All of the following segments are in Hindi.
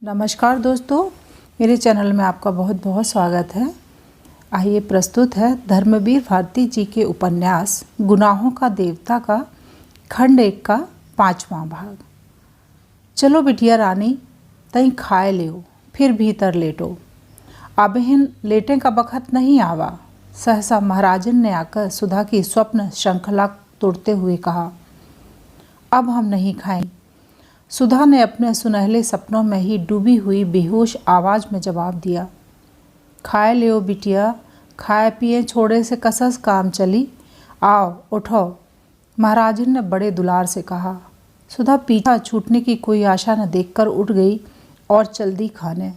नमस्कार दोस्तों, मेरे चैनल में आपका बहुत बहुत स्वागत है। आइए प्रस्तुत है धर्मवीर भारती जी के उपन्यास गुनाहों का देवता का खंड 1 का 5वां भाग। चलो बिटिया रानी, तई खाए लियो, फिर भीतर लेटो। अबहिन लेटे का बखत नहीं आवा। सहसा महाराजन ने आकर सुधा की स्वप्न श्रृंखला तोड़ते हुए कहा, अब हम नहीं खाएं। सुधा ने अपने सुनहले सपनों में ही डूबी हुई बेहोश आवाज़ में जवाब दिया, खाए लियो बिटिया, खाए पिए छोड़े से कसस काम चली। आओ उठो, महाराजन ने बड़े दुलार से कहा। सुधा पीछा छूटने की कोई आशा न देखकर उठ गई और चल दी खाने।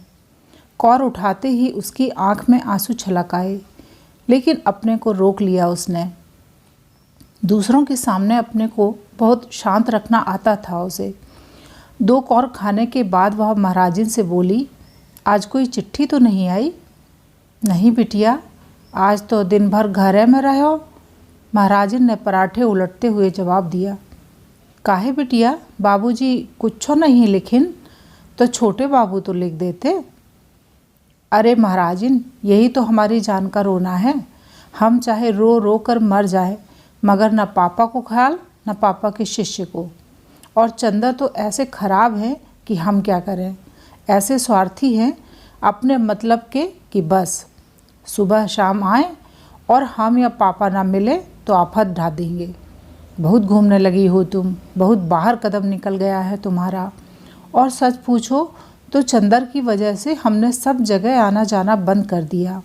कौर उठाते ही उसकी आंख में आंसू छलक आए, लेकिन अपने को रोक लिया उसने। दूसरों के सामने अपने को बहुत शांत रखना आता था उसे। 2 कौर खाने के बाद वह महाराजन से बोली, आज कोई चिट्ठी तो नहीं आई? नहीं बिटिया, आज तो दिन भर घरे में रहो। महाराजन ने पराठे उलटते हुए जवाब दिया। काहे बिटिया, बाबूजी कुछो नहीं लिखिन तो छोटे बाबू तो लिख देते। अरे महाराजन, यही तो हमारी जान का रोना है। हम चाहे रो रो कर मर जाए, मगर न पापा को ख्याल न पापा के शिष्य को। और चंदा तो ऐसे खराब है कि हम क्या करें। ऐसे स्वार्थी हैं अपने मतलब के कि बस सुबह शाम आए और हम या पापा ना मिले तो आफत ढा देंगे। बहुत घूमने लगी हो तुम, बहुत बाहर कदम निकल गया है तुम्हारा। और सच पूछो तो चंदर की वजह से हमने सब जगह आना जाना बंद कर दिया।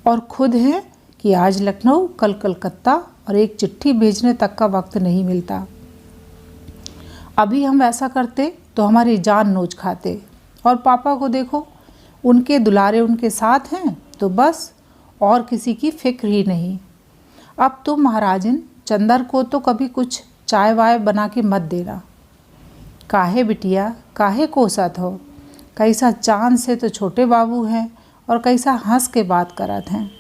और खुद है कि आज लखनऊ कल कलकत्ता और एक चिट्ठी भेजने तक का वक्त नहीं मिलता। अभी हम ऐसा करते तो हमारी जान नोच खाते। और पापा को देखो, उनके दुलारे उनके साथ हैं तो बस, और किसी की फिक्र ही नहीं। अब तो महाराजन चंदर को तो कभी कुछ चाय वाय बना के मत देना। काहे बिटिया, काहे कोसत हो? कैसा चांद से तो छोटे बाबू हैं और कैसा हंस के बात करत हैं।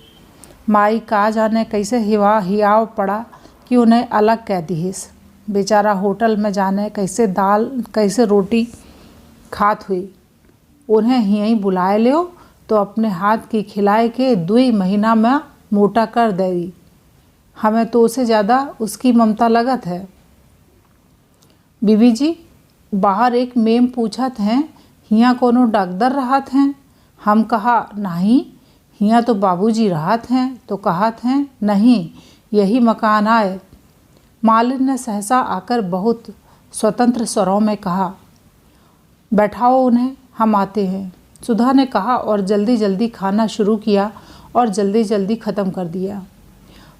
माई का जाने कैसे हियाव पड़ा कि उन्हें अलग कह दीस। बेचारा होटल में जाने कैसे दाल कैसे रोटी खात हुई। उन्हें यहीं बुलाए लियो तो अपने हाथ की खिलाए के 2 महीना में मोटा कर देगी। हमें तो उसे ज़्यादा उसकी ममता लगत है। बीबी जी, बाहर एक मेम पूछत हैं, हियाँ कोनो डॉक्टर रहत हैं? हम कहा नहीं, हियाँ तो बाबूजी रहत हैं। तो कहत हैं नहीं, यही मकान आए। मालिन ने सहसा आकर बहुत स्वतंत्र स्वरों में कहा, बैठाओ उन्हें, हम आते हैं। सुधा ने कहा और जल्दी जल्दी खाना शुरू किया और जल्दी जल्दी ख़त्म कर दिया।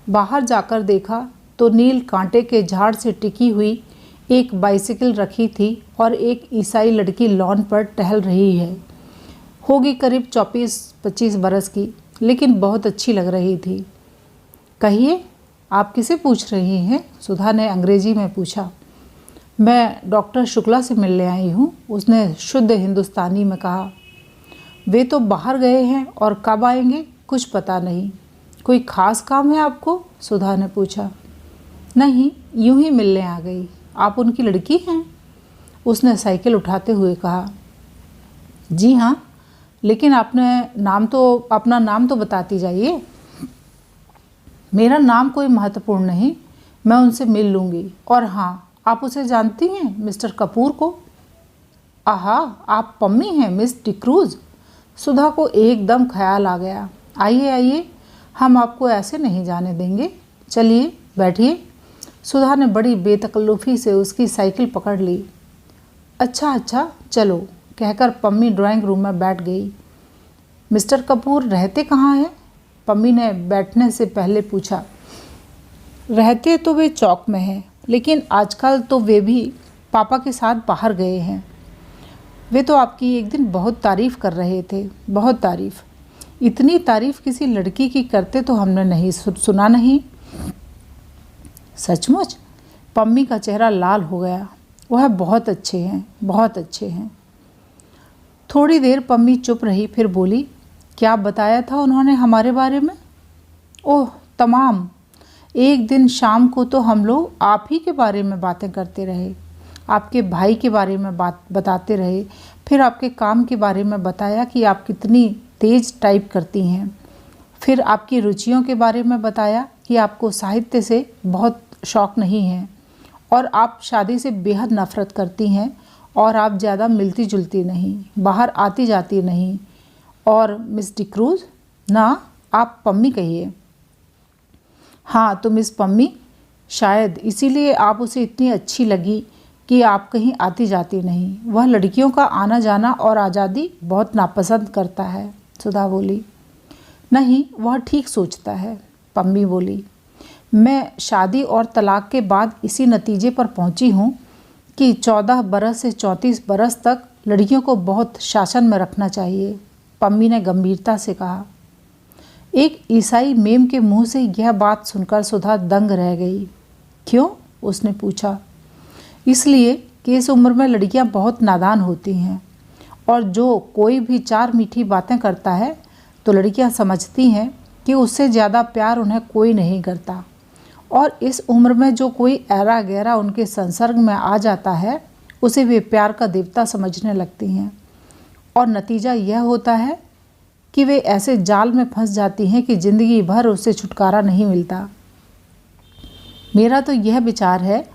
बाहर जाकर देखा तो नील कांटे के झाड़ से टिकी हुई एक बाइसिकल रखी थी और एक ईसाई लड़की लॉन पर टहल रही है। होगी करीब 24-25 बरस की, लेकिन बहुत अच्छी लग रही थी। कहिए, आप किसे पूछ रही हैं? सुधा ने अंग्रेजी में पूछा। मैं डॉक्टर शुक्ला से मिलने आई हूँ, उसने शुद्ध हिंदुस्तानी में कहा। वे तो बाहर गए हैं और कब आएंगे कुछ पता नहीं। कोई ख़ास काम है आपको? सुधा ने पूछा। नहीं, यूं ही मिलने आ गई। आप उनकी लड़की हैं? उसने साइकिल उठाते हुए कहा। जी हाँ, लेकिन अपना नाम तो बताती जाइए। मेरा नाम कोई महत्वपूर्ण नहीं, मैं उनसे मिल लूँगी। और हाँ, आप उसे जानती हैं, मिस्टर कपूर को? आहा, आप पम्मी हैं, मिस डिक्रूज़। सुधा को एकदम ख्याल आ गया। आइए आइए, हम आपको ऐसे नहीं जाने देंगे। चलिए बैठिए। सुधा ने बड़ी बेतकल्लुफ़ी से उसकी साइकिल पकड़ ली। अच्छा चलो, कहकर पम्मी ड्राइंग रूम में बैठ गई। मिस्टर कपूर रहते कहाँ हैं? पम्मी ने बैठने से पहले पूछा। रहते तो वे चौक में हैं, लेकिन आजकल तो वे भी पापा के साथ बाहर गए हैं। वे तो आपकी एक दिन बहुत तारीफ़ कर रहे थे, बहुत तारीफ़। इतनी तारीफ़ किसी लड़की की करते तो हमने नहीं सुना नहीं। सचमुच? पम्मी का चेहरा लाल हो गया। वह बहुत अच्छे हैं, बहुत अच्छे हैं। थोड़ी देर पम्मी चुप रही, फिर बोली, क्या बताया था उन्होंने हमारे बारे में? ओह तमाम। एक दिन शाम को तो हम लोग आप ही के बारे में बातें करते रहे। आपके भाई के बारे में बात बताते रहे, फिर आपके काम के बारे में बताया कि आप कितनी तेज़ टाइप करती हैं, फिर आपकी रुचियों के बारे में बताया कि आपको साहित्य से बहुत शौक़ नहीं है और आप शादी से बेहद नफ़रत करती हैं और आप ज़्यादा मिलती जुलती नहीं, बाहर आती जाती नहीं। और मिस डिक्रूज़, ना आप पम्मी कहिए। हाँ तो मिस पम्मी, शायद इसीलिए आप उसे इतनी अच्छी लगी कि आप कहीं आती जाती नहीं। वह लड़कियों का आना जाना और आज़ादी बहुत नापसंद करता है, सुधा बोली। नहीं, वह ठीक सोचता है, पम्मी बोली। मैं शादी और तलाक के बाद इसी नतीजे पर पहुंची हूं कि 14 बरस से 34 बरस तक लड़कियों को बहुत शासन में रखना चाहिए, पम्मी ने गंभीरता से कहा। एक ईसाई मेम के मुंह से यह बात सुनकर सुधा दंग रह गई। क्यों? उसने पूछा। इसलिए कि इस उम्र में लड़कियां बहुत नादान होती हैं और जो कोई भी 4 मीठी बातें करता है तो लड़कियां समझती हैं कि उससे ज़्यादा प्यार उन्हें कोई नहीं करता, और इस उम्र में जो कोई ऐरा गहरा उनके संसर्ग में आ जाता है उसे वे प्यार का देवता समझने लगती हैं, और नतीजा यह होता है कि वे ऐसे जाल में फंस जाती हैं कि ज़िंदगी भर उससे छुटकारा नहीं मिलता। मेरा तो यह विचार है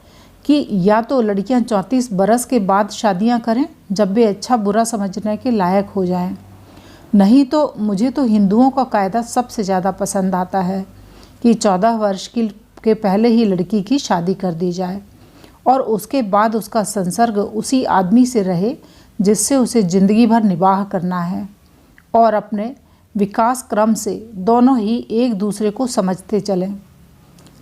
कि या तो लड़कियां 34 बरस के बाद शादियां करें जब वे अच्छा बुरा समझने के लायक हो जाएं, नहीं तो मुझे तो हिंदुओं का कायदा सबसे ज़्यादा पसंद आता है कि 14 वर्ष के पहले ही लड़की की शादी कर दी जाए और उसके बाद उसका संसर्ग उसी आदमी से रहे जिससे उसे ज़िंदगी भर निबाह करना है, और अपने विकास क्रम से दोनों ही एक दूसरे को समझते चलें।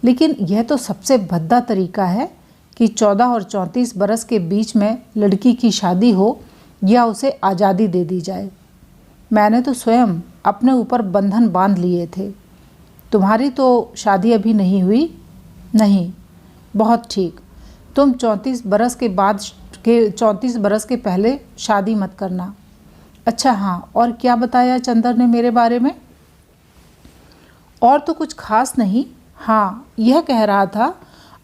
लेकिन यह तो सबसे भद्दा तरीका है कि 14 और 34 बरस के बीच में लड़की की शादी हो या उसे आज़ादी दे दी जाए। मैंने तो स्वयं अपने ऊपर बंधन बांध लिए थे। तुम्हारी तो शादी अभी नहीं हुई? नहीं। बहुत ठीक। तुम 34 बरस के पहले शादी मत करना। अच्छा हाँ, और क्या बताया चंदर ने मेरे बारे में? और तो कुछ खास नहीं। हाँ, यह कह रहा था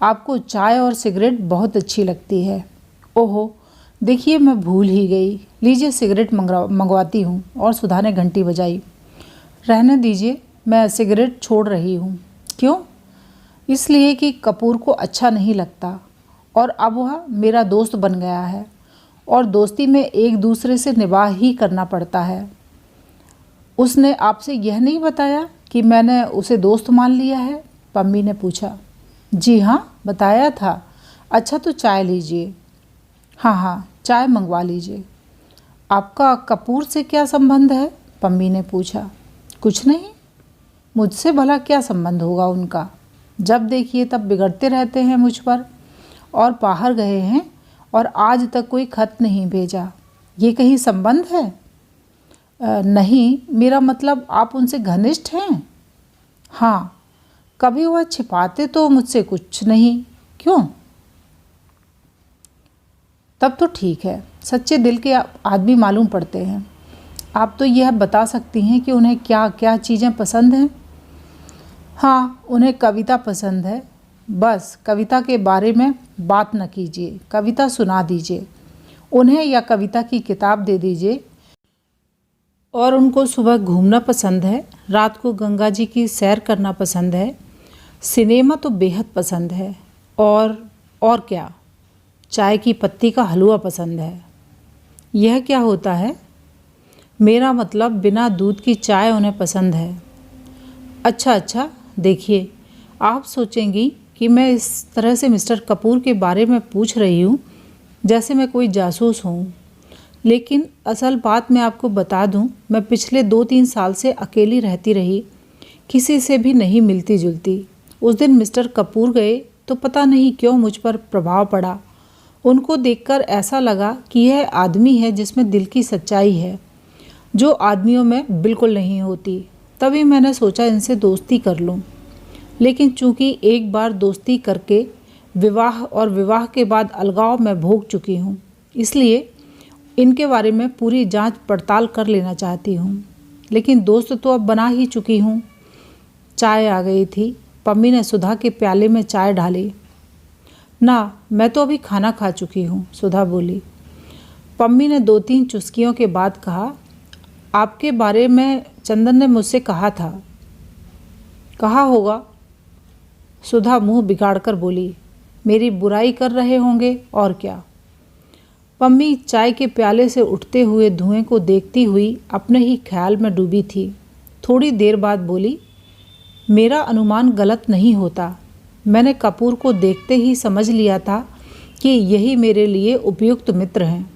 आपको चाय और सिगरेट बहुत अच्छी लगती है। ओहो, देखिए मैं भूल ही गई। लीजिए सिगरेट मंगवाती हूँ। और सुधा ने घंटी बजाई। रहने दीजिए, मैं सिगरेट छोड़ रही हूँ। क्यों? इसलिए कि कपूर को अच्छा नहीं लगता और अब वह मेरा दोस्त बन गया है और दोस्ती में एक दूसरे से निबाह ही करना पड़ता है। उसने आपसे यह नहीं बताया कि मैंने उसे दोस्त मान लिया है? पम्मी ने पूछा। जी हाँ, बताया था। अच्छा तो चाय लीजिए। हाँ हाँ, चाय मंगवा लीजिए। आपका कपूर से क्या संबंध है? पम्मी ने पूछा। कुछ नहीं, मुझसे भला क्या संबंध होगा उनका? जब देखिए तब बिगड़ते रहते हैं मुझ पर, और बाहर गए हैं और आज तक कोई खत नहीं भेजा। ये कहीं संबंध है? नहीं, मेरा मतलब आप उनसे घनिष्ठ हैं? हाँ। कभी वह छिपाते तो मुझसे कुछ नहीं। क्यों? तब तो ठीक है, सच्चे दिल के आदमी मालूम पड़ते हैं। आप तो यह बता सकती हैं कि उन्हें क्या क्या चीज़ें पसंद हैं? हाँ, उन्हें कविता पसंद है। बस कविता के बारे में बात न कीजिए, कविता सुना दीजिए उन्हें या कविता की किताब दे दीजिए। और उनको सुबह घूमना पसंद है, रात को गंगा जी की सैर करना पसंद है, सिनेमा तो बेहद पसंद है, और क्या, चाय की पत्ती का हलवा पसंद है। यह क्या होता है? मेरा मतलब बिना दूध की चाय उन्हें पसंद है। अच्छा, देखिए आप सोचेंगी कि मैं इस तरह से मिस्टर कपूर के बारे में पूछ रही हूँ जैसे मैं कोई जासूस हूँ, लेकिन असल बात मैं आपको बता दूँ, मैं पिछले 2-3 साल से अकेली रहती रही, किसी से भी नहीं मिलती जुलती। उस दिन मिस्टर कपूर गए तो पता नहीं क्यों मुझ पर प्रभाव पड़ा। उनको देखकर ऐसा लगा कि यह आदमी है जिसमें दिल की सच्चाई है, जो आदमियों में बिल्कुल नहीं होती। तभी मैंने सोचा इनसे दोस्ती कर लूं। लेकिन चूंकि एक बार दोस्ती करके विवाह और विवाह के बाद अलगाव में भोग चुकी हूँ, इसलिए इनके बारे में पूरी जांच पड़ताल कर लेना चाहती हूँ। लेकिन दोस्त तो अब बना ही चुकी हूँ। चाय आ गई थी। पम्मी ने सुधा के प्याले में चाय डाली। ना, मैं तो अभी खाना खा चुकी हूँ, सुधा बोली। पम्मी ने 2-3 चुस्कियों के बाद कहा, आपके बारे में चंदन ने मुझसे कहा था। कहा होगा, सुधा मुंह बिगाड़कर बोली। मेरी बुराई कर रहे होंगे और क्या। पम्मी चाय के प्याले से उठते हुए धुएं को देखती हुई अपने ही ख्याल में डूबी थी। थोड़ी देर बाद बोली, मेरा अनुमान गलत नहीं होता। मैंने कपूर को देखते ही समझ लिया था कि यही मेरे लिए उपयुक्त मित्र हैं।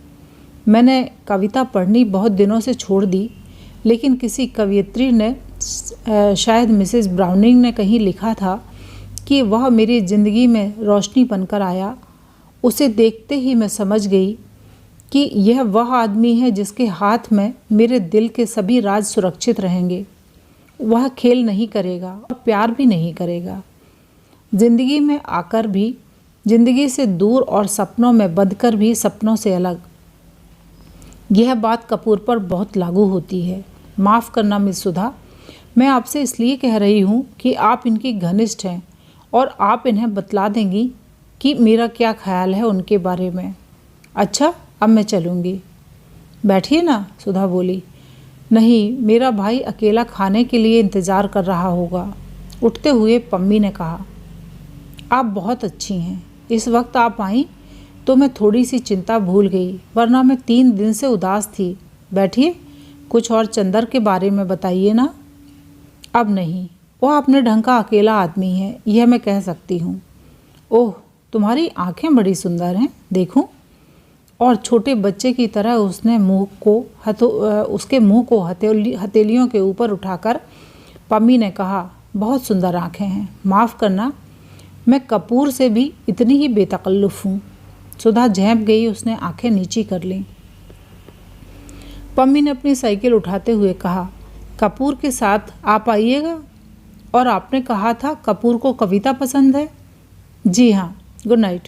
मैंने कविता पढ़नी बहुत दिनों से छोड़ दी, लेकिन किसी कवयित्री ने, शायद मिसेस ब्राउनिंग ने कहीं लिखा था कि वह मेरी ज़िंदगी में रोशनी बनकर आया। उसे देखते ही मैं समझ गई कि यह वह आदमी है जिसके हाथ में मेरे दिल के सभी राज सुरक्षित रहेंगे। वह खेल नहीं करेगा और प्यार भी नहीं करेगा। ज़िंदगी में आकर भी ज़िंदगी से दूर और सपनों में बंधकर भी सपनों से अलग। यह बात कपूर पर बहुत लागू होती है। माफ़ करना मिस सुधा, मैं आपसे इसलिए कह रही हूँ कि आप इनकी घनिष्ठ हैं और आप इन्हें बतला देंगी कि मेरा क्या ख्याल है उनके बारे में। अच्छा, अब मैं चलूँगी। बैठिए ना, सुधा बोली। नहीं, मेरा भाई अकेला खाने के लिए इंतज़ार कर रहा होगा। उठते हुए पम्मी ने कहा, आप बहुत अच्छी हैं। इस वक्त आप आईं तो मैं थोड़ी सी चिंता भूल गई, वरना मैं 3 दिन से उदास थी। बैठिए, कुछ और चंदर के बारे में बताइए ना। अब नहीं, वह अपने ढंग का अकेला आदमी है, यह मैं कह सकती हूँ। ओह, तुम्हारी आंखें बड़ी सुंदर हैं, देखूं। और छोटे बच्चे की तरह उसके मुंह को हथेलियों के ऊपर उठाकर पम्मी ने कहा, बहुत सुंदर आंखें हैं। माफ़ करना, मैं कपूर से भी इतनी ही बेतकल्लुफ़ हूँ। सुधा झेंप गई, उसने आंखें नीची कर लीं। पम्मी ने अपनी साइकिल उठाते हुए कहा, कपूर के साथ आप आइएगा। और आपने कहा था कपूर को कविता पसंद है। जी हाँ, गुड नाइट।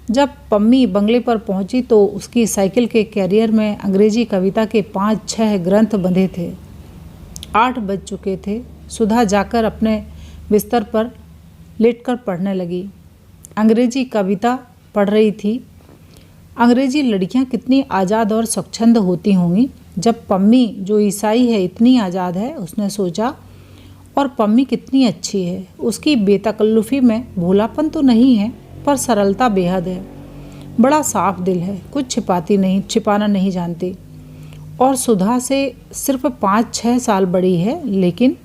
जब पम्मी बंगले पर पहुंची तो उसकी साइकिल के कैरियर में अंग्रेजी कविता के 5-6 ग्रंथ बंधे थे। 8 बज चुके थे। सुधा जाकर अपने बिस्तर पर लेटकर पढ़ने लगी। अंग्रेजी कविता पढ़ रही थी। अंग्रेजी लड़कियां कितनी आज़ाद और स्वच्छंद होती होंगी। जब पम्मी, जो ईसाई है, इतनी आज़ाद है, उसने सोचा, और पम्मी कितनी अच्छी है। उसकी बेतकल्लुफ़ी में भोलापन तो नहीं है, पर सरलता बेहद है। बड़ा साफ दिल है, कुछ छिपाना नहीं जानती। और सुधा से सिर्फ 5-6 साल बड़ी है, लेकिन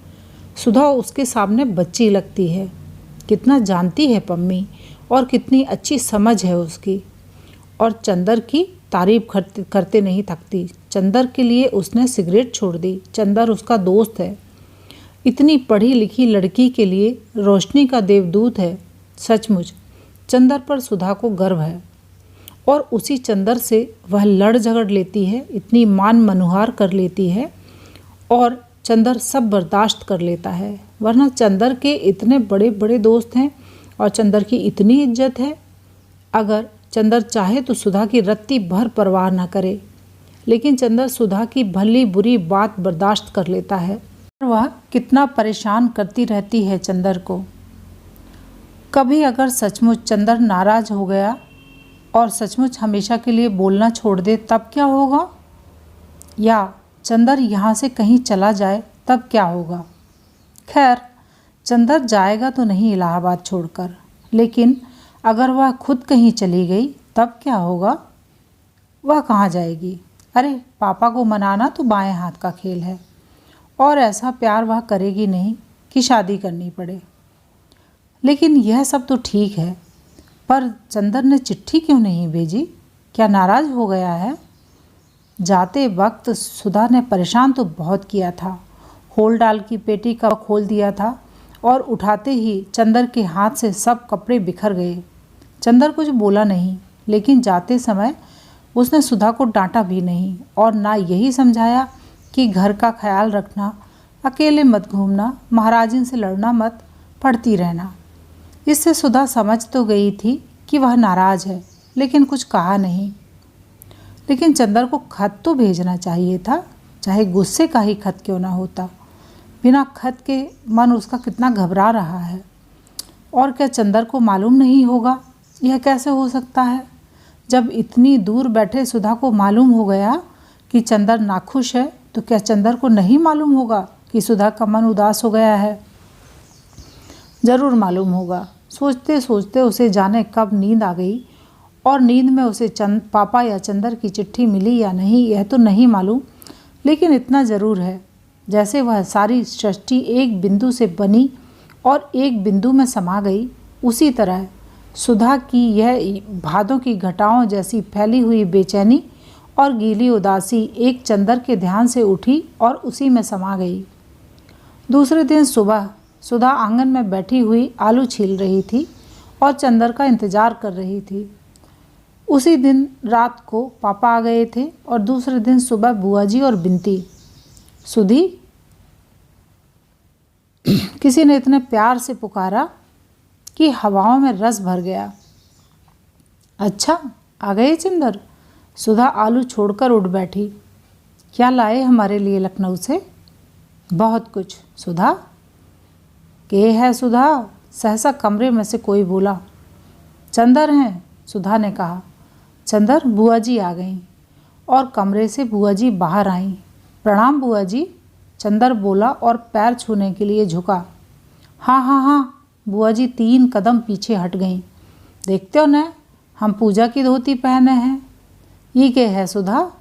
सुधा उसके सामने बच्ची लगती है। कितना जानती है पम्मी, और कितनी अच्छी समझ है उसकी। और चंदर की तारीफ करते नहीं थकती। चंदर के लिए उसने सिगरेट छोड़ दी। चंदर उसका दोस्त है। इतनी पढ़ी लिखी लड़की के लिए रोशनी का देवदूत है। सचमुच चंदर पर सुधा को गर्व है। और उसी चंदर से वह लड़ झगड़ लेती है, इतनी मान मनुहार कर लेती है, और चंदर सब बर्दाश्त कर लेता है। वरना चंदर के इतने बड़े बड़े दोस्त हैं और चंदर की इतनी इज्जत है। अगर चंदर चाहे तो सुधा की रत्ती भर परवाह न करे, लेकिन चंदर सुधा की भली बुरी बात बर्दाश्त कर लेता है। वह कितना परेशान करती रहती है चंदर को। कभी अगर सचमुच चंदर नाराज़ हो गया और सचमुच हमेशा के लिए बोलना छोड़ दे, तब क्या होगा? या चंदर यहाँ से कहीं चला जाए, तब क्या होगा? खैर, चंदर जाएगा तो नहीं इलाहाबाद छोड़कर, लेकिन अगर वह खुद कहीं चली गई, तब क्या होगा? वह कहाँ जाएगी? अरे, पापा को मनाना तो बाएं हाथ का खेल है, और ऐसा प्यार वह करेगी नहीं कि शादी करनी पड़े। लेकिन यह सब तो ठीक है, पर चंदर ने चिट्ठी क्यों नहीं भेजी? क्या नाराज़ हो गया है? जाते वक्त सुधा ने परेशान तो बहुत किया था। होल डाल की पेटी का खोल दिया था, और उठाते ही चंदर के हाथ से सब कपड़े बिखर गए। चंदर कुछ बोला नहीं, लेकिन जाते समय उसने सुधा को डांटा भी नहीं, और ना यही समझाया कि घर का ख्याल रखना, अकेले मत घूमना, महाराजिन से लड़ना मत, पढ़ती रहना। इससे सुधा समझ तो गई थी कि वह नाराज़ है, लेकिन कुछ कहा नहीं। लेकिन चंदर को खत तो भेजना चाहिए था, चाहे गुस्से का ही खत क्यों ना होता। बिना खत के मन उसका कितना घबरा रहा है। और क्या चंदर को मालूम नहीं होगा यह कैसे हो सकता है? जब इतनी दूर बैठे सुधा को मालूम हो गया कि चंदर नाखुश है, तो क्या चंदर को नहीं मालूम होगा कि सुधा का मन उदास हो गया है? जरूर मालूम होगा। सोचते सोचते उसे जाने कब नींद आ गई, और नींद में उसे पापा या चंदर की चिट्ठी मिली या नहीं यह तो नहीं मालूम, लेकिन इतना ज़रूर है जैसे वह सारी सृष्टि एक बिंदु से बनी और एक बिंदु में समा गई, उसी तरह सुधा की यह भादों की घटाओं जैसी फैली हुई बेचैनी और गीली उदासी एक चंदर के ध्यान से उठी और उसी में समा गई। दूसरे दिन सुबह सुधा आंगन में बैठी हुई आलू छील रही थी और चंदर का इंतजार कर रही थी। उसी दिन रात को पापा आ गए थे और दूसरे दिन सुबह बुआ जी और बिनती। सुधी, किसी ने इतने प्यार से पुकारा कि हवाओं में रस भर गया। अच्छा, आ गए चंदर? सुधा आलू छोड़कर उठ बैठी। क्या लाए हमारे लिए लखनऊ से? बहुत कुछ। सुधा के है? सुधा, सहसा कमरे में से कोई बोला। चंदर हैं, सुधा ने कहा। चंदर, बुआ जी आ गईं और कमरे से बुआ जी बाहर आईं। प्रणाम बुआ जी, चंदर बोला और पैर छूने के लिए झुका। हाँ हाँ हाँ, बुआ जी 3 कदम पीछे हट गईं। देखते हो न, हम पूजा की धोती पहने हैं। ये क्या है सुधा?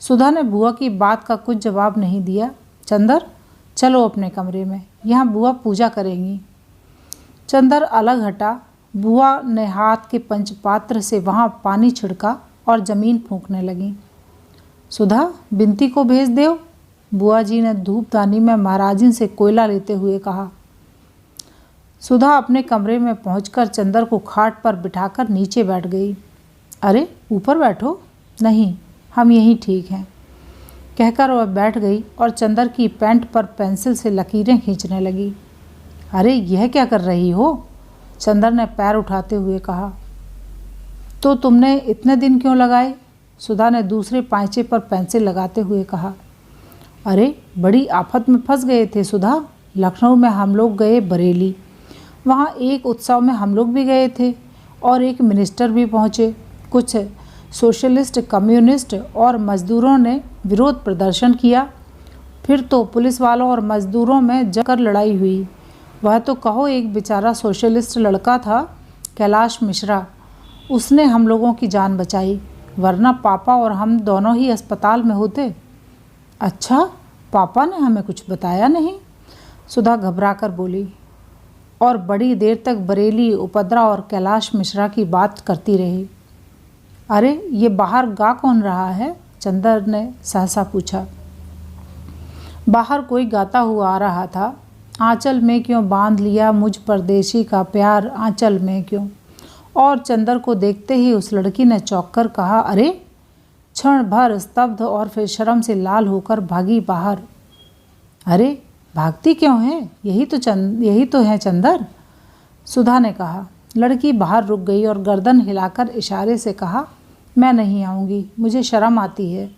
सुधा ने बुआ की बात का कुछ जवाब नहीं दिया। चंदर, चलो अपने कमरे में, यहाँ बुआ पूजा करेंगी। चंदर अलग हटा। बुआ ने हाथ के पंचपात्र से वहाँ पानी छिड़का और ज़मीन फूंकने लगी। सुधा, बिनती को भेज दो, बुआ जी ने धूपदानी में महाराजिन से कोयला लेते हुए कहा। सुधा अपने कमरे में पहुंचकर चंदर को खाट पर बिठाकर नीचे बैठ गई। अरे ऊपर बैठो। नहीं, हम यहीं ठीक हैं, कहकर वह बैठ गई और चंदर की पैंट पर पेंसिल से लकीरें खींचने लगी। अरे यह क्या कर रही हो? चंदर ने पैर उठाते हुए कहा। तो तुमने इतने दिन क्यों लगाए? सुधा ने दूसरे पांचे पर पेंसिल लगाते हुए कहा। अरे बड़ी आफत में फंस गए थे सुधा। लखनऊ में हम लोग गए बरेली, वहाँ एक उत्सव में हम लोग भी गए थे और एक मिनिस्टर भी पहुँचे। कुछ सोशलिस्ट, कम्युनिस्ट और मज़दूरों ने विरोध प्रदर्शन किया। फिर तो पुलिस वालों और मज़दूरों में जमकर लड़ाई हुई। वह तो कहो एक बेचारा सोशलिस्ट लड़का था, कैलाश मिश्रा, उसने हम लोगों की जान बचाई, वरना पापा और हम दोनों ही अस्पताल में होते। अच्छा, पापा ने हमें कुछ बताया नहीं? सुधा घबरा कर बोली और बड़ी देर तक बरेली, उपद्रा और कैलाश मिश्रा की बात करती रही। अरे ये बाहर गा कौन रहा है? चंदर ने सहसा पूछा। बाहर कोई गाता हुआ आ रहा था। आंचल में क्यों बांध लिया मुझ परदेशी का प्यार, आंचल में क्यों। और चंदर को देखते ही उस लड़की ने चौंक कर कहा। अरे! क्षण भर स्तब्ध और फिर शर्म से लाल होकर भागी बाहर। अरे भागती क्यों है? यही तो है चंदर, सुधा ने कहा। लड़की बाहर रुक गई और गर्दन हिलाकर इशारे से कहा, मैं नहीं आऊँगी, मुझे शर्म आती है।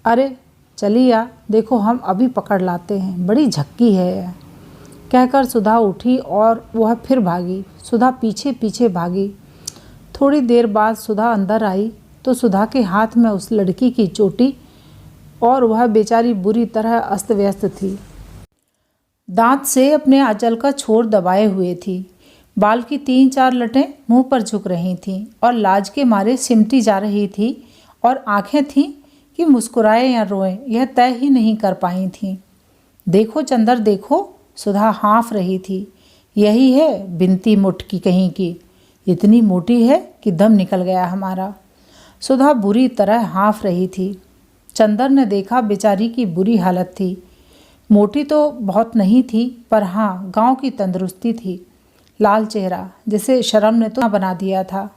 अरे चलिए आ, देखो हम अभी पकड़ लाते हैं, बड़ी झक्की है यह, कहकर सुधा उठी और वह फिर भागी। सुधा पीछे पीछे भागी। थोड़ी देर बाद सुधा अंदर आई तो सुधा के हाथ में उस लड़की की चोटी और वह बेचारी बुरी तरह अस्त व्यस्त थी। दांत से अपने आंचल का छोर दबाए हुए थी। बाल की 3-4 लटें मुंह पर झुक रही थीं और लाज के मारे सिमटी जा रही थी, और आंखें थीं कि मुस्कुराए या रोएं यह तय ही नहीं कर पाई थीं। देखो चंदर देखो, सुधा हाँफ रही थी। यही है बिनती मुट्ठी कहीं की, इतनी मोटी है कि दम निकल गया हमारा। सुधा बुरी तरह हाँफ रही थी। चंदर ने देखा बेचारी की बुरी हालत थी। मोटी तो बहुत नहीं थी, पर हाँ गांव की तंदुरुस्ती थी। लाल चेहरा, जिसे शर्म ने तो बना दिया था।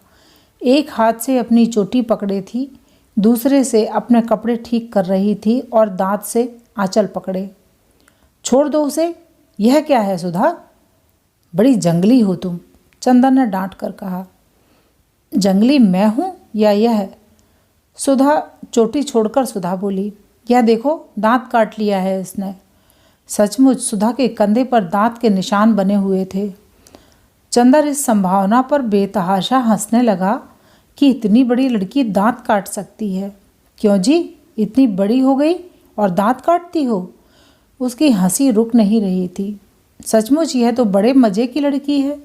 एक हाथ से अपनी चोटी पकड़े थी, दूसरे से अपने कपड़े ठीक कर रही थी और दांत से आंचल पकड़े। छोड़ दो उसे, यह क्या है सुधा? बड़ी जंगली हो तुम, चंदर ने डांट कर कहा। जंगली मैं हूँ या यह? सुधा चोटी छोड़कर सुधा बोली, यह देखो दांत काट लिया है इसने। सचमुच सुधा के कंधे पर दांत के निशान बने हुए थे। चंदर इस संभावना पर बेतहाशा हंसने लगा कि इतनी बड़ी लड़की दांत काट सकती है। क्यों जी, इतनी बड़ी हो गई और दांत काटती हो? उसकी हंसी रुक नहीं रही थी। सचमुच यह तो बड़े मज़े की लड़की है।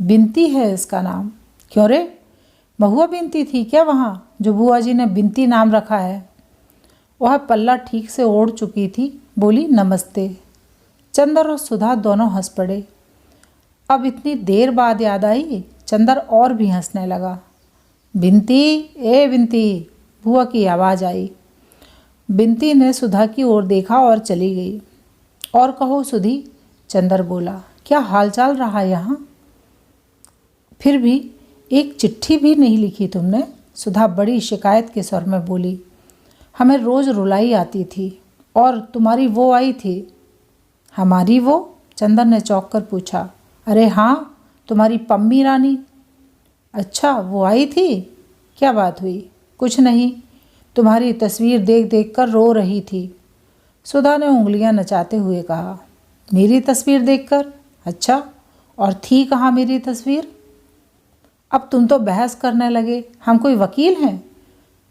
बिनती है इसका नाम। क्यों रे, महुआ बिनती थी क्या वहाँ, जो बुआ जी ने बिनती नाम रखा है? वह पल्ला ठीक से ओढ़ चुकी थी। बोली, नमस्ते। चंदर और सुधा दोनों हंस पड़े। अब इतनी देर बाद याद आई। चंदर और भी हंसने लगा। बिनती, ए बिनती, बुआ की आवाज़ आई। बिनती ने सुधा की ओर देखा और चली गई। और कहो सुधी, चंदर बोला, क्या हालचाल रहा यहाँ? फिर भी एक चिट्ठी भी नहीं लिखी तुमने? सुधा बड़ी शिकायत के स्वर में बोली। हमें रोज़ रुलाई आती थी और तुम्हारी वो आई थी। हमारी वो? चंदर ने चौंक कर पूछा। अरे हाँ, तुम्हारी पम्मी रानी। अच्छा, वो आई थी? क्या बात हुई? कुछ नहीं, तुम्हारी तस्वीर देख देख कर रो रही थी। सुधा ने उंगलियां नचाते हुए कहा। मेरी तस्वीर देखकर? अच्छा, और थी कहाँ मेरी तस्वीर? अब तुम तो बहस करने लगे। हम कोई वकील हैं?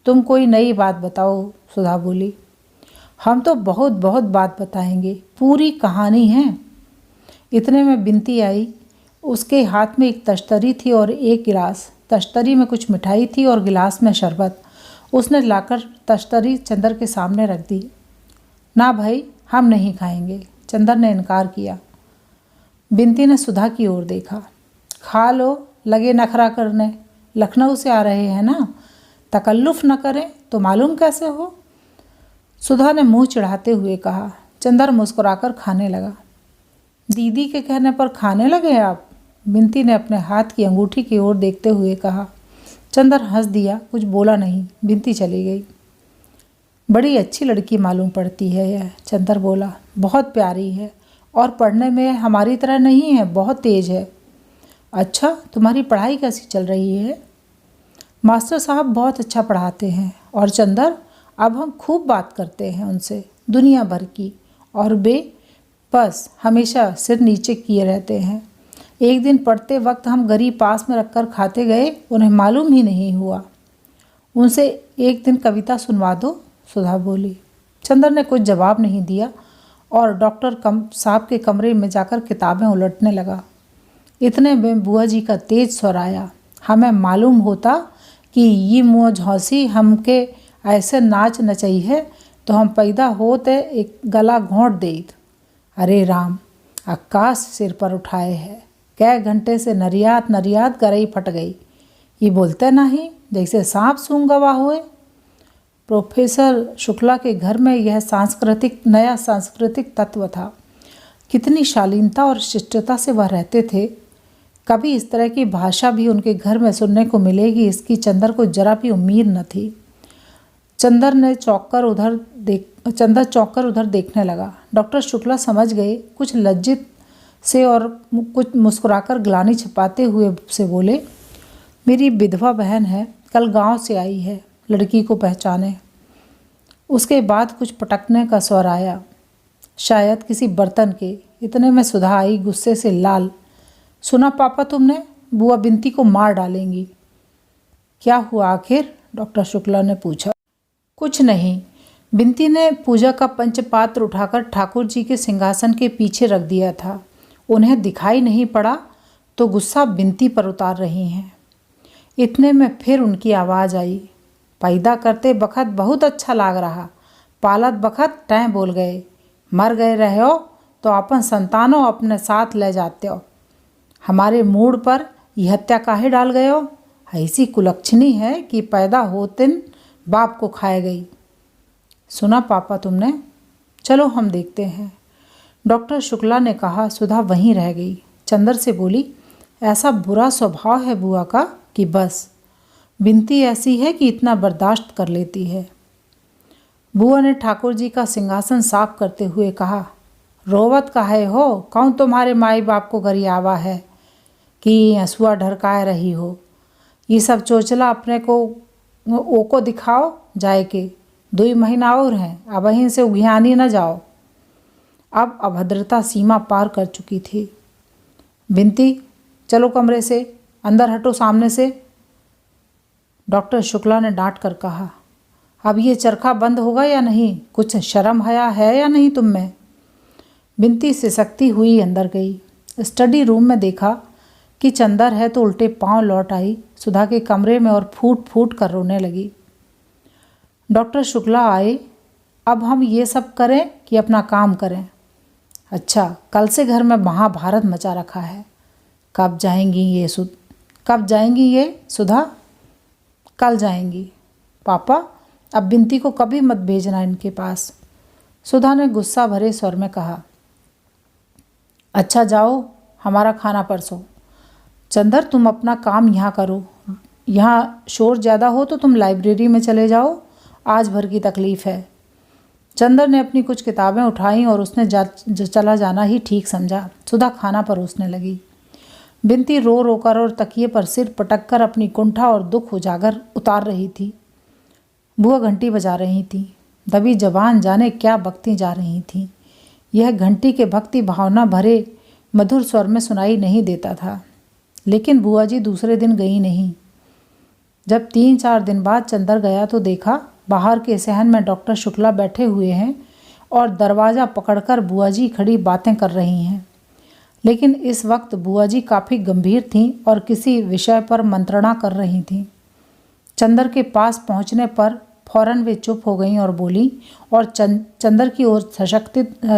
तुम कोई नई बात बताओ, सुधा बोली। हम तो बहुत बहुत बात बताएंगे, पूरी कहानी है। इतने में बिनती आई। उसके हाथ में एक तश्तरी थी और एक गिलास। तश्तरी में कुछ मिठाई थी और गिलास में शरबत। उसने लाकर तश्तरी चंदर के सामने रख दी। ना भाई, हम नहीं खाएंगे, चंदर ने इनकार किया। बिनती ने सुधा की ओर देखा। खा लो, लगे नखरा करने। लखनऊ से आ रहे हैं ना, तकल्लुफ़ न करें तो मालूम कैसे हो? सुधा ने मुंह चिढ़ाते हुए कहा। चंदर मुस्कुराकर खाने लगा। दीदी के कहने पर खाने लगे आप? बिनती ने अपने हाथ की अंगूठी की ओर देखते हुए कहा। चंदर हंस दिया, कुछ बोला नहीं। बिनती चली गई। बड़ी अच्छी लड़की मालूम पड़ती है यह, चंदर बोला। बहुत प्यारी है और पढ़ने में हमारी तरह नहीं है, बहुत तेज है। अच्छा, तुम्हारी पढ़ाई कैसी चल रही है? मास्टर साहब बहुत अच्छा पढ़ाते हैं। और चंदर, अब हम खूब बात करते हैं उनसे, दुनिया भर की, और बस हमेशा सिर नीचे किए रहते हैं। एक दिन पढ़ते वक्त हम गरी पास में रखकर खाते गए, उन्हें मालूम ही नहीं हुआ। उनसे एक दिन कविता सुनवा दो, सुधा बोली। चंदर ने कुछ जवाब नहीं दिया और डॉक्टर साहब के कमरे में जाकर किताबें उलटने लगा। इतने में बुआ जी का तेज स्वर आया। हमें मालूम होता कि ये मुँह झौसी हमके ऐसे नाच नचई है तो हम पैदा होते एक गला घोंट देत। अरे राम, आकाश सिर पर उठाए है। कै घंटे से नरियात नरियात गरई फट गई। ये बोलते नहीं जैसे सांप सूंघ गवा हुए। प्रोफेसर शुक्ला के घर में यह नया सांस्कृतिक तत्व था। कितनी शालीनता और शिष्टता से वह रहते थे। कभी इस तरह की भाषा भी उनके घर में सुनने को मिलेगी, इसकी चंदर को जरा भी उम्मीद न थी। चंदर चौंक कर उधर देखने लगा। डॉक्टर शुक्ला समझ गए। कुछ लज्जित से और कुछ मुस्कुराकर ग्लानि छिपाते हुए से बोले, मेरी विधवा बहन है, कल गांव से आई है, लड़की को पहचाने। उसके बाद कुछ पटकने का स्वर आया, शायद किसी बर्तन के। इतने में सुधा आई, गुस्से से लाल। सुना पापा तुमने, बुआ बिनती को मार डालेंगी। क्या हुआ आखिर? डॉक्टर शुक्ला ने पूछा। कुछ नहीं। बिनती ने पूजा का पंचपात्र उठाकर ठाकुर जी के सिंहासन के पीछे रख दिया था। उन्हें दिखाई नहीं पड़ा तो गुस्सा बिनती पर उतार रही हैं। इतने में फिर उनकी आवाज़ आई। पैदा करते बखत बहुत अच्छा लाग रहा, पालत बखत टैं बोल गए। मर गए रहे हो तो अपन संतानों अपने साथ ले जाते हो। हमारे मूड पर यह हत्या काहे डाल गए हो? ऐसी कुलक्षणी है कि पैदा होते बाप को खाए गई। सुना पापा तुमने? चलो हम देखते हैं, डॉक्टर शुक्ला ने कहा। सुधा वहीं रह गई। चंदर से बोली, ऐसा बुरा स्वभाव है बुआ का कि बस। बिनती ऐसी है कि इतना बर्दाश्त कर लेती है। बुआ ने ठाकुर जी का सिंहासन साफ करते हुए कहा, रोवत काहे हो? कौन तुम्हारे माई बाप को गरियावा है कि हंसुआ ढरकाए रही हो? ये सब चोचला अपने को ओको दिखाओ जाए के। 2 महीना और हैं, अब वहीं से उघियानी न जाओ। अब अभद्रता सीमा पार कर चुकी थी। बिनती, चलो कमरे से, अंदर हटो सामने से। डॉक्टर शुक्ला ने डांट कर कहा, अब ये चरखा बंद होगा या नहीं? कुछ शर्म हया है या नहीं तुम में? बिनती सिसकती हुई अंदर गई। स्टडी रूम में देखा कि चंदर है तो उल्टे पांव लौट आई सुधा के कमरे में और फूट फूट कर रोने लगी। डॉक्टर शुक्ला आए, अब हम ये सब करें कि अपना काम करें? अच्छा, कल से घर में महाभारत मचा रखा है। कब जाएंगी ये सुधा? कल जाएंगी। पापा, अब बिनती को कभी मत भेजना इनके पास, सुधा ने गुस्सा भरे स्वर में कहा। अच्छा जाओ, हमारा खाना परसो। चंदर, तुम अपना काम यहाँ करो, यहाँ शोर ज़्यादा हो तो तुम लाइब्रेरी में चले जाओ, आज भर की तकलीफ़ है। चंदर ने अपनी कुछ किताबें उठाईं और उसने चला जाना ही ठीक समझा। सुधा खाना परोसने लगी। बिनती रो रो कर और तकिए पर सिर पटक कर अपनी कुंठा और दुख उजागर उतार रही थी। बुआ घंटी बजा रही थी। दबी जबान जाने क्या बकती जा रही थी। यह घंटी के भक्ति भावना भरे मधुर स्वर में सुनाई नहीं देता था। लेकिन बुआ जी दूसरे दिन गई नहीं। जब 3-4 दिन बाद चंदर गया तो देखा बाहर के सहन में डॉक्टर शुक्ला बैठे हुए हैं और दरवाज़ा पकड़कर बुआ जी खड़ी बातें कर रही हैं। लेकिन इस वक्त बुआ जी काफ़ी गंभीर थीं और किसी विषय पर मंत्रणा कर रही थीं। चंदर के पास पहुंचने पर फौरन वे चुप हो गईं और बोली और चंदर की ओर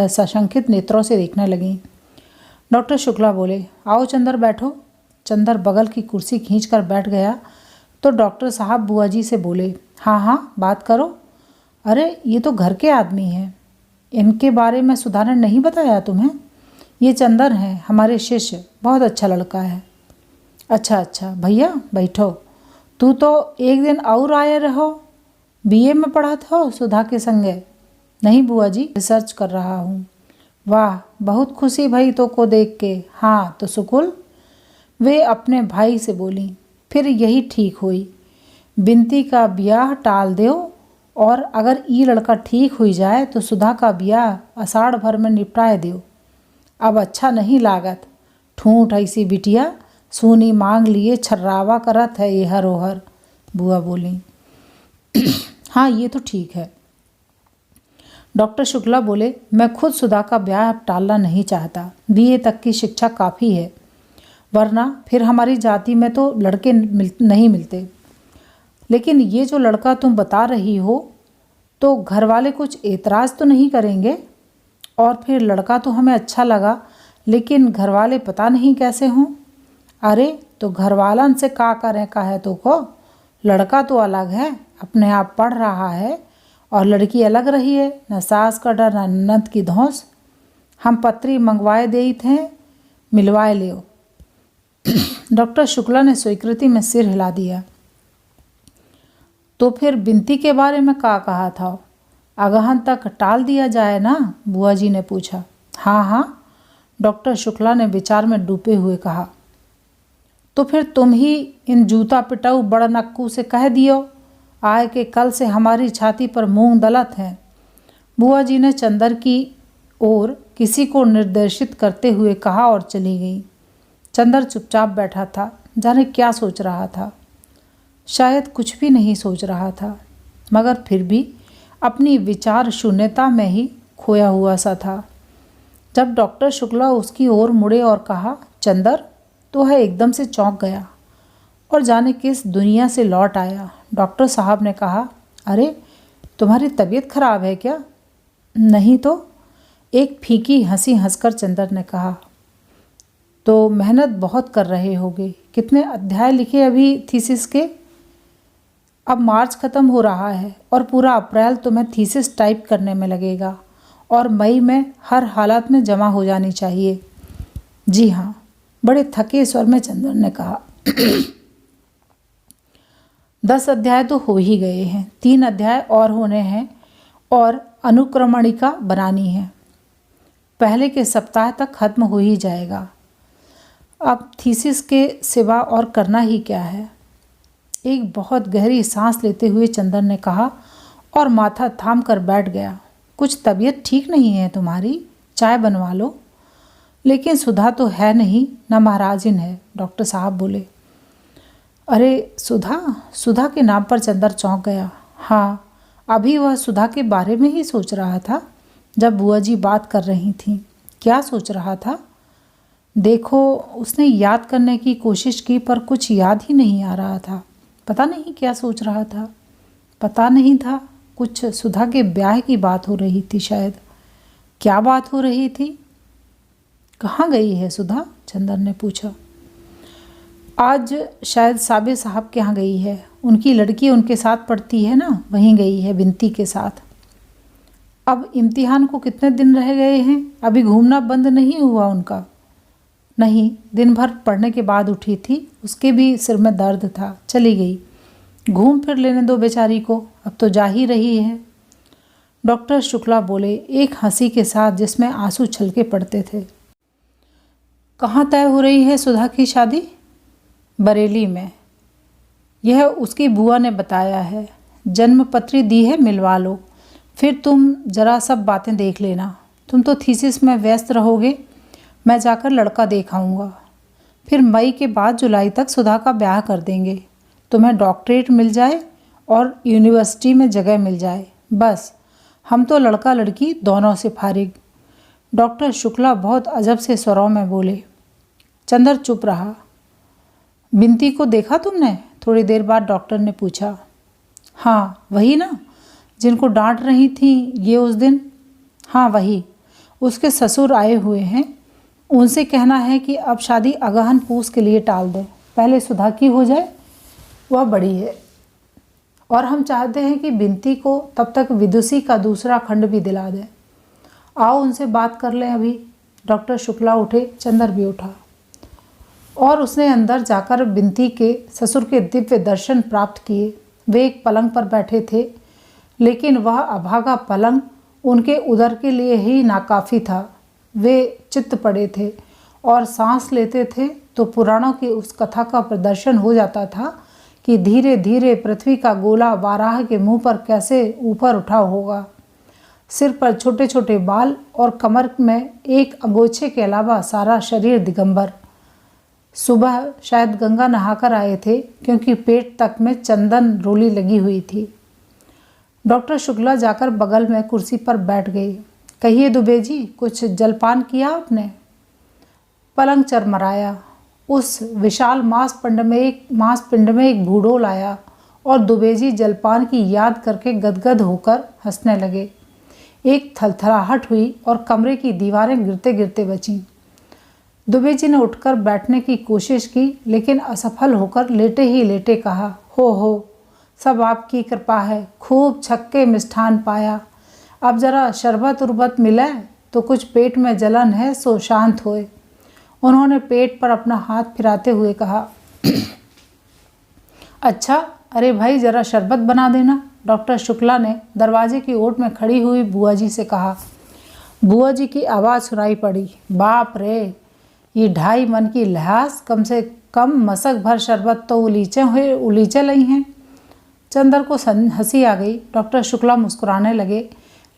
सशंकित नेत्रों से देखने लगीं। डॉक्टर शुक्ला बोले, आओ चंदर बैठो। चंदर बगल की कुर्सी खींचकर बैठ गया तो डॉक्टर साहब बुआ जी से बोले, हाँ बात करो। अरे ये तो घर के आदमी हैं, इनके बारे में सुधा ने नहीं बताया तुम्हें? ये चंदर हैं, हमारे शिष्य, बहुत अच्छा लड़का है। अच्छा भैया बैठो। तू तो एक दिन और आए रहो, बीए में पढ़ा था सुधा के संगे? नहीं बुआ जी, रिसर्च कर रहा हूँ। वाह, बहुत खुशी भई तो को देख के। हाँ तो सुकुल? वे अपने भाई से बोली, फिर यही ठीक हुई। बिनती का ब्याह टाल दो और अगर ये लड़का ठीक हुई जाए तो सुधा का ब्याह आषाढ़ भर में निपटाए दो। अब अच्छा नहीं लागत, ठूंठ ऐसी बिटिया सूनी मांग लिए छर्रावा करत है ये हर ओहर, बुआ बोली। हाँ ये तो ठीक है। डॉक्टर शुक्ला बोले, मैं खुद सुधा का ब्याह टालना नहीं चाहता, बीए तक की शिक्षा काफ़ी है, वरना फिर हमारी जाति में तो लड़के नहीं मिलते। लेकिन ये जो लड़का तुम बता रही हो तो घर वाले कुछ एतराज़ तो नहीं करेंगे? और फिर लड़का तो हमें अच्छा लगा, लेकिन घर वाले पता नहीं कैसे हों। अरे तो घर वालन से का करें का है तो को? लड़का तो अलग है, अपने आप पढ़ रहा है, और लड़की अलग रही है, न सास का डर न ननद की धौंस। हम पत्री मंगवाए दे थे, मिलवाए लियो। डॉक्टर शुक्ला ने स्वीकृति में सिर हिला दिया। तो फिर बिनती के बारे में का कहा था? अगहन तक टाल दिया जाए ना? बुआ जी ने पूछा। हाँ, डॉक्टर शुक्ला ने विचार में डूबे हुए कहा। तो फिर तुम ही इन जूता पिटाऊ बड़ नक्कू से कह दियो आए कि कल से हमारी छाती पर मूंग दलत है। बुआ जी ने चंदर की ओर किसी को निर्देशित करते हुए कहा और चली गई। चंदर चुपचाप बैठा था, जाने क्या सोच रहा था। शायद कुछ भी नहीं सोच रहा था, मगर फिर भी अपनी विचार शून्यता में ही खोया हुआ सा था। जब डॉक्टर शुक्ला उसकी ओर मुड़े और कहा, चंदर, तो वह एकदम से चौंक गया और जाने किस दुनिया से लौट आया। डॉक्टर साहब ने कहा, अरे तुम्हारी तबीयत खराब है क्या? नहीं तो, एक फीकी हंसी हंसकर चंदर ने कहा। तो मेहनत बहुत कर रहे होगे। कितने अध्याय लिखे अभी थीसिस के? अब मार्च ख़त्म हो रहा है और पूरा अप्रैल तुम्हें थीसिस टाइप करने में लगेगा और मई में हर हालत में जमा हो जानी चाहिए। जी हाँ, बड़े थके स्वर में चंदर ने कहा। 10 अध्याय तो हो ही गए हैं, 3 अध्याय और होने हैं और अनुक्रमणिका बनानी है। पहले के सप्ताह तक खत्म हो ही जाएगा। अब थीसिस के सिवा और करना ही क्या है? एक बहुत गहरी सांस लेते हुए चंदर ने कहा और माथा थाम कर बैठ गया। कुछ तबीयत ठीक नहीं है तुम्हारी? चाय बनवा लो। लेकिन सुधा तो है नहीं, न महाराजिन है, डॉक्टर साहब बोले। अरे सुधा? सुधा के नाम पर चंदर चौंक गया। हाँ, अभी वह सुधा के बारे में ही सोच रहा था जब बुआ जी बात कर रही थीं। क्या सोच रहा था? देखो, उसने याद करने की कोशिश की पर कुछ याद ही नहीं आ रहा था। पता नहीं क्या सोच रहा था। पता नहीं था, कुछ सुधा के ब्याह की बात हो रही थी शायद। क्या बात हो रही थी? कहाँ गई है सुधा? चंदर ने पूछा। आज शायद साबे साहब के यहाँ गई है। उनकी लड़की उनके साथ पढ़ती है ना, वहीं गई है बिनती के साथ। अब इम्तिहान को कितने दिन रह गए हैं? अभी घूमना बंद नहीं हुआ उनका? नहीं, दिन भर पढ़ने के बाद उठी थी, उसके भी सिर में दर्द था, चली गई। घूम फिर लेने दो बेचारी को, अब तो जा ही रही है। डॉक्टर शुक्ला बोले, एक हंसी के साथ जिसमें आंसू छलके पड़ते थे। कहाँ तय हो रही है सुधा की शादी? बरेली में। यह उसकी बुआ ने बताया है। जन्मपत्री दी है, मिलवा लो। फिर तुम जरा सब बातें देख लेना। तुम तो थीसिस में व्यस्त रहोगे, मैं जाकर लड़का देख आऊँगा। फिर मई के बाद जुलाई तक सुधा का ब्याह कर देंगे। तुम्हें डॉक्टरेट मिल जाए और यूनिवर्सिटी में जगह मिल जाए, बस हम तो लड़का लड़की दोनों से फारिग। डॉक्टर शुक्ला बहुत अजब से स्वरों में बोले। चंदर चुप रहा। बिनती को देखा तुमने? थोड़ी देर बाद डॉक्टर ने पूछा। हाँ, वही ना जिनको डांट रही थी ये उस दिन? हाँ वही। उसके ससुर आए हुए हैं, उनसे कहना है कि अब शादी अगहन पूस के लिए टाल दो, पहले सुधा की हो जाए, वह बड़ी है। और हम चाहते हैं कि बिनती को तब तक विदुषी का दूसरा खंड भी दिला दें। आओ उनसे बात कर लें अभी। डॉक्टर शुक्ला उठे, चंदर भी उठा और उसने अंदर जाकर बिनती के ससुर के दिव्य दर्शन प्राप्त किए। वे एक पलंग पर बैठे थे, लेकिन वह अभागा पलंग उनके उदर के लिए ही नाकाफ़ी था। वे चित्त पड़े थे और सांस लेते थे तो पुराणों की उस कथा का प्रदर्शन हो जाता था कि धीरे धीरे पृथ्वी का गोला वाराह के मुंह पर कैसे ऊपर उठा होगा। सिर पर छोटे छोटे बाल और कमर में एक अंगोछे के अलावा सारा शरीर दिगंबर। सुबह शायद गंगा नहाकर आए थे, क्योंकि पेट तक में चंदन रोली लगी हुई थी। डॉक्टर शुक्ला जाकर बगल में कुर्सी पर बैठ गई। कहिए दुबे जी, कुछ जलपान किया आपने? पलंग चरमराया। उस विशाल मांसपिंड में एक भूडोल आया और दुबे जी जलपान की याद करके गदगद होकर हंसने लगे। एक थलथलाहट हुई और कमरे की दीवारें गिरते गिरते बचीं। दुबे जी ने उठकर बैठने की कोशिश की, लेकिन असफल होकर लेटे ही लेटे कहा, हो, सब आपकी कृपा है, खूब छक्के मिष्ठान पाया। अब जरा शरबत उर्बत मिले तो कुछ पेट में जलन है, सो शांत होए। उन्होंने पेट पर अपना हाथ फिराते हुए कहा, अच्छा, अरे भाई जरा शरबत बना देना। डॉक्टर शुक्ला ने दरवाजे की ओट में खड़ी हुई बुआ जी से कहा। बुआ जी की आवाज़ सुनाई पड़ी, बाप रे, ये 2.5 मन की लिहाज, कम से कम मसक भर शरबत तो उलीचे लई हैं। चंदर को हंसी आ गई। डॉक्टर शुक्ला मुस्कुराने लगे,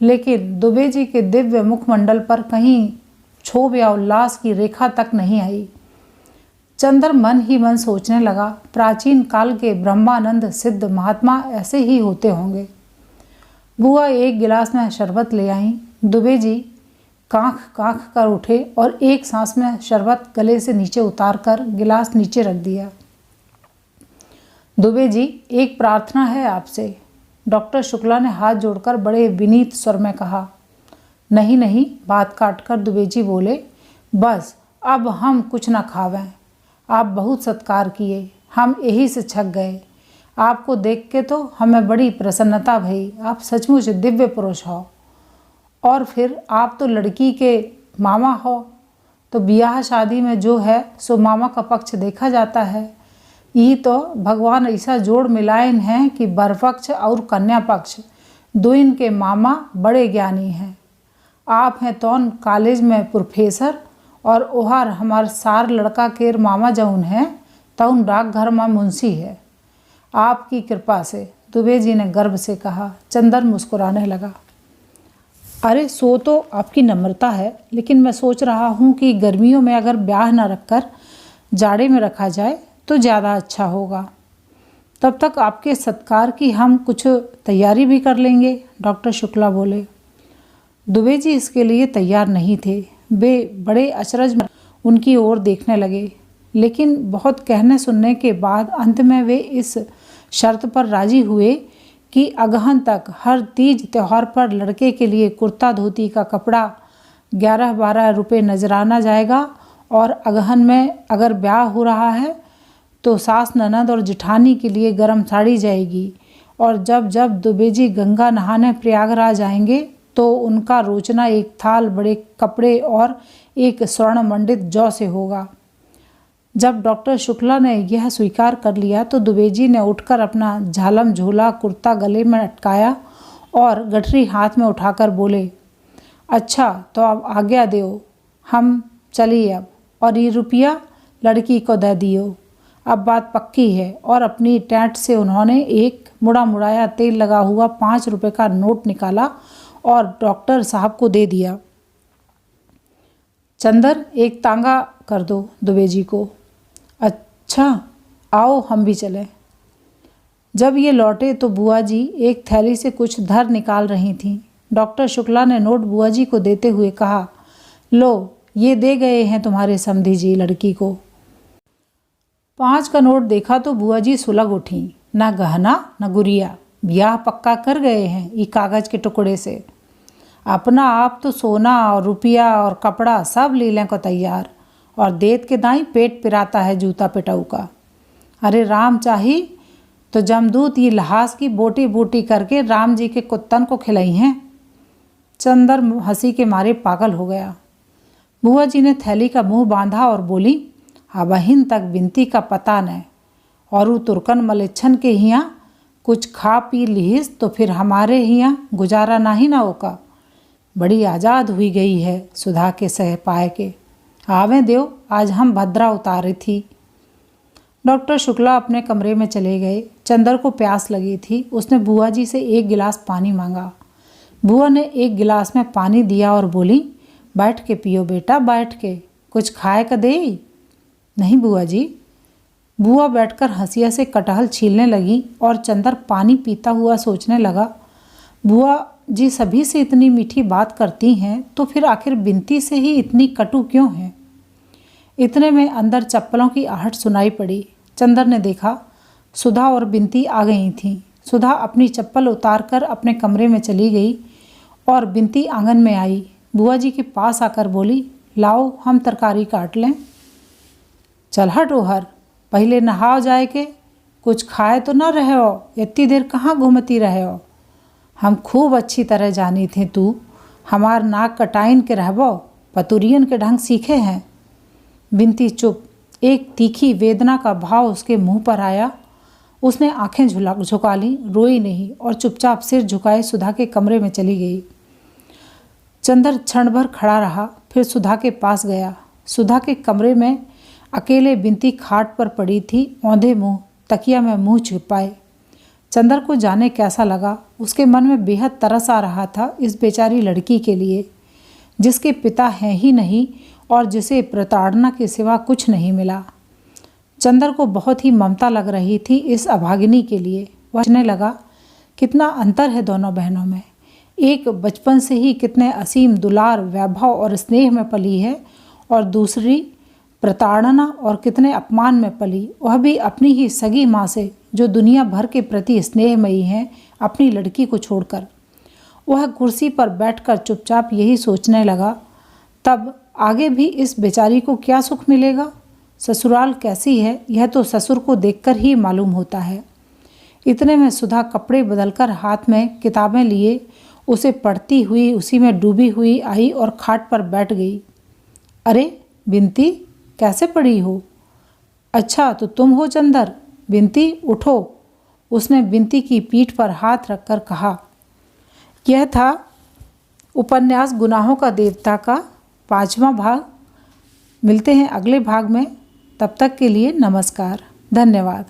लेकिन दुबे जी के दिव्य मुखमंडल पर कहीं क्षोभ या उल्लास की रेखा तक नहीं आई। चंदर मन ही मन सोचने लगा, प्राचीन काल के ब्रह्मानंद सिद्ध महात्मा ऐसे ही होते होंगे। बुआ एक गिलास में शरबत ले आईं। दुबे जी कांख कांख कर उठे और एक सांस में शरबत गले से नीचे उतार कर गिलास नीचे रख दिया। दुबे जी, एक प्रार्थना है आपसे। डॉक्टर शुक्ला ने हाथ जोड़कर बड़े विनीत स्वर में कहा। नहीं, बात काटकर दुबे जी बोले, बस अब हम कुछ न खावें। आप बहुत सत्कार किए, हम यही से छक गए। आपको देख के तो हमें बड़ी प्रसन्नता भई। आप सचमुच दिव्य पुरुष हो। और फिर आप तो लड़की के मामा हो, तो ब्याह शादी में जो है सो मामा का पक्ष देखा जाता है। ये तो भगवान ऐसा जोड़ मिलायन है कि वर पक्ष और कन्या पक्ष दोइन के मामा बड़े ज्ञानी हैं। आप हैं तौन कॉलेज में प्रोफेसर और ओहर हमार सार लड़का केर मामा जौन है तौन डाकघर में मुंशी है। आपकी कृपा से, दुबे जी ने गर्व से कहा। चंदर मुस्कुराने लगा। अरे सो तो आपकी नम्रता है, लेकिन मैं सोच रहा हूँ कि गर्मियों में अगर ब्याह न रखकर जाड़े में रखा जाए तो ज़्यादा अच्छा होगा। तब तक आपके सत्कार की हम कुछ तैयारी भी कर लेंगे, डॉक्टर शुक्ला बोले। दुबे जी इसके लिए तैयार नहीं थे। वे बड़े अचरज में उनकी ओर देखने लगे, लेकिन बहुत कहने सुनने के बाद अंत में वे इस शर्त पर राजी हुए कि अगहन तक हर तीज त्यौहार पर लड़के के लिए कुर्ता धोती का कपड़ा 11-12 रुपये नजराना जाएगा, और अगहन में अगर ब्याह हो रहा है तो सास ननद और जिठानी के लिए गर्म साड़ी जाएगी, और जब जब दुबे जी गंगा नहाने प्रयागराज आएंगे तो उनका रोचना एक थाल बड़े कपड़े और एक स्वर्ण मंडित जौ से होगा। जब डॉक्टर शुक्ला ने यह स्वीकार कर लिया तो दुबे जी ने उठकर अपना झालम झोला कुर्ता गले में अटकाया और गठरी हाथ में उठाकर बोले, अच्छा तो अब आज्ञा दो, हम चलिए अब, और ये रुपया लड़की को दे दियो। अब बात पक्की है। और अपनी टैंट से उन्होंने एक मुड़ा मुड़ाया तेल लगा हुआ 5 रुपये का नोट निकाला और डॉक्टर साहब को दे दिया। चंदर, एक तांगा कर दो दुबे जी को। अच्छा, आओ हम भी चलें। जब ये लौटे तो बुआ जी एक थैली से कुछ धर निकाल रही थीं। डॉक्टर शुक्ला ने नोट बुआ जी को देते हुए कहा, लो, ये दे गए हैं तुम्हारे समधी जी लड़की को। 5 का नोट देखा तो बुआ जी सुलग उठी। ना गहना न गुड़िया, ब्याह पक्का कर गए हैं ये कागज के टुकड़े से। अपना आप तो सोना और रुपया और कपड़ा सब लीलें को तैयार, और देत के दाई पेट पिराता है जूता पिटाऊ का। अरे राम चाही तो जमदूत ये लहास की बोटी बोटी करके राम जी के कुत्तन को खिलाई हैं। चंदर हंसी के मारे पागल हो गया। बुआ जी ने थैली का मुंह बांधा और बोली, अबहिन तक बिनती का पता न, और वो तुर्कन मलेच्छन के हियाँ कुछ खा पी लीस तो फिर हमारे हियाँ गुजारा नहीं ना होगा। बड़ी आज़ाद हुई गई है सुधा के सह पाए के। आवे देव, आज हम भद्रा उतारे थी। डॉक्टर शुक्ला अपने कमरे में चले गए। चंदर को प्यास लगी थी। उसने बुआ जी से 1 गिलास पानी मांगा। बुआ ने 1 गिलास में पानी दिया और बोली, बैठ के पियो बेटा, बैठ के। कुछ खाए का दे? नहीं बुआ जी। बुआ बैठकर हंसिया से कटहल छीलने लगी और चंदर पानी पीता हुआ सोचने लगा, बुआ जी सभी से इतनी मीठी बात करती हैं तो फिर आखिर बिनती से ही इतनी कटु क्यों हैं? इतने में अंदर चप्पलों की आहट सुनाई पड़ी। चंदर ने देखा सुधा और बिनती आ गई थीं। सुधा अपनी चप्पल उतारकर अपने कमरे में चली गई और बिनती आंगन में आई। बुआ जी के पास आकर बोली, लाओ हम तरकारी काट लें। चल हट ओहर, पहले नहाओ जाए के, कुछ खाए तो न रहे हो, इतनी देर कहाँ घूमती रहे हो? हम खूब अच्छी तरह जानी थी तू हमार नाक कटाइन के रहबो, पतुरियन के ढंग सीखे हैं। बिनती चुप। एक तीखी वेदना का भाव उसके मुंह पर आया। उसने आंखें झुका ली, रोई नहीं और चुपचाप सिर झुकाए सुधा के कमरे में चली गई। चंदर क्षण भर खड़ा रहा, फिर सुधा के पास गया। सुधा के कमरे में अकेले बिनती खाट पर पड़ी थी, औंधे मुंह, तकिया में मुंह छिपाए। चंदर को जाने कैसा लगा। उसके मन में बेहद तरस आ रहा था इस बेचारी लड़की के लिए, जिसके पिता हैं ही नहीं और जिसे प्रताड़ना के सिवा कुछ नहीं मिला। चंदर को बहुत ही ममता लग रही थी इस अभागिनी के लिए। वह सोचने लगा, कितना अंतर है दोनों बहनों में। एक बचपन से ही कितने असीम दुलार, वैभव और स्नेह में पली है, और दूसरी प्रताड़ना और कितने अपमान में पली, वह भी अपनी ही सगी माँ से, जो दुनिया भर के प्रति स्नेहमयी हैं, अपनी लड़की को छोड़कर। वह कुर्सी पर बैठकर चुपचाप यही सोचने लगा, तब आगे भी इस बेचारी को क्या सुख मिलेगा? ससुराल कैसी है यह तो ससुर को देखकर ही मालूम होता है। इतने में सुधा कपड़े बदलकर हाथ में किताबें लिए उसे पढ़ती हुई, उसी में डूबी हुई आई और खाट पर बैठ गई। अरे बिनती, कैसे पड़ी हो? अच्छा तो तुम हो चंदर। बिनती उठो। उसने बिनती की पीठ पर हाथ रखकर कहा। यह था उपन्यास गुनाहों का देवता का 5वां भाग। मिलते हैं अगले भाग में। तब तक के लिए नमस्कार, धन्यवाद।